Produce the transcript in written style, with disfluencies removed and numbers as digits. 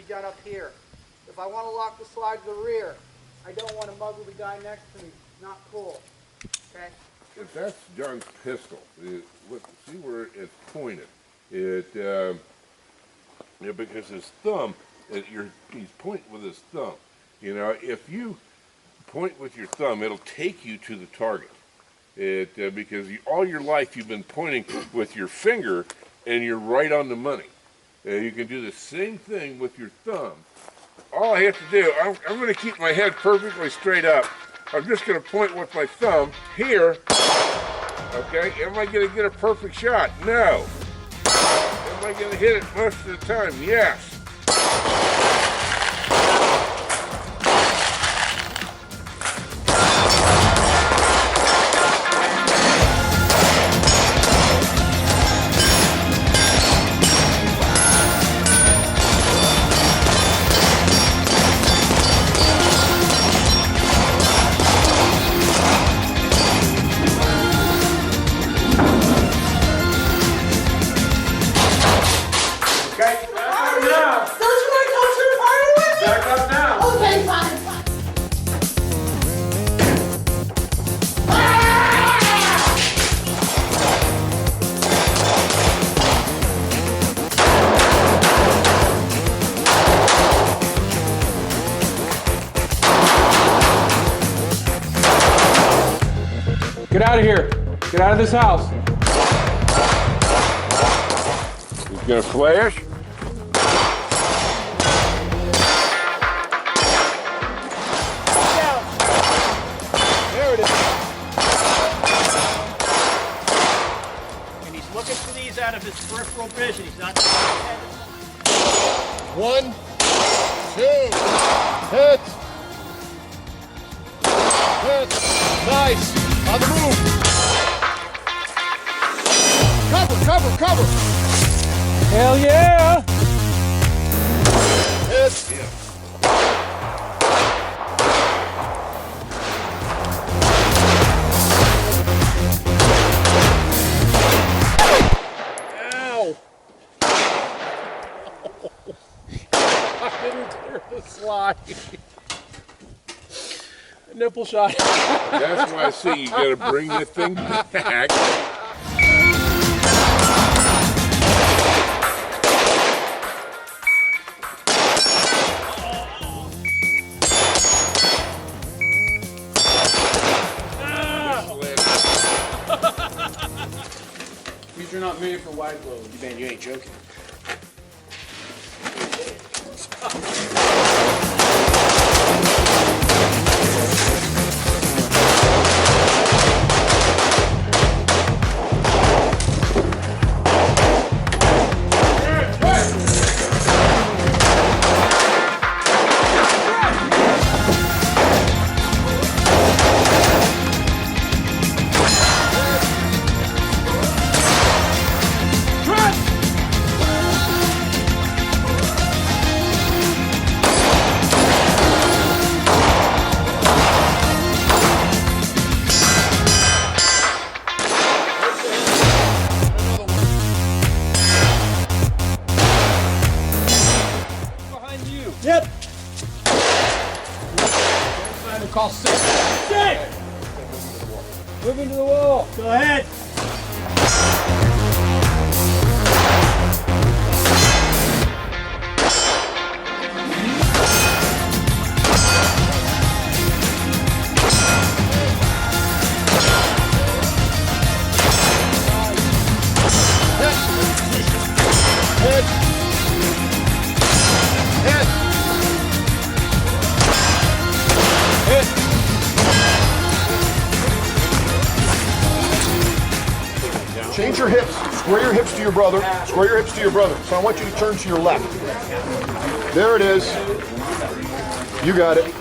done up here. If I want to lock the slide to the rear, I don't want to muzzle the guy next to me. Not cool. Okay? If that's John's pistol, see where it's pointed. Because his thumb, he's pointing with his thumb. You know, if you point with your thumb, it'll take you to the target. Because all your life you've been pointing with your finger, and you're right on the money. You can do the same thing with your thumb. All I have to do, I'm going to keep my head perfectly straight up. I'm just going to point with my thumb here. Okay, am I going to get a perfect shot? No. Am I going to hit it most of the time? Yes. Get out of here. Get out of this house. He's gonna flash. There it is. And he's looking for these out of his peripheral vision. He's not. 1, 2, hit. Hit. Nice. On the move. Cover, cover, cover. Hell yeah. Hit. Yeah. Ow. I didn't clear the slide. Nipple shot. That's why I say you gotta bring the thing back. These are not made for wide load. Man, you ain't joking. Yep. Time to call 6. 6! Move into the wall. Go ahead. Change your hips. Square your hips to your brother. Square your hips to your brother. So I want you to turn to your left. There it is. You got it.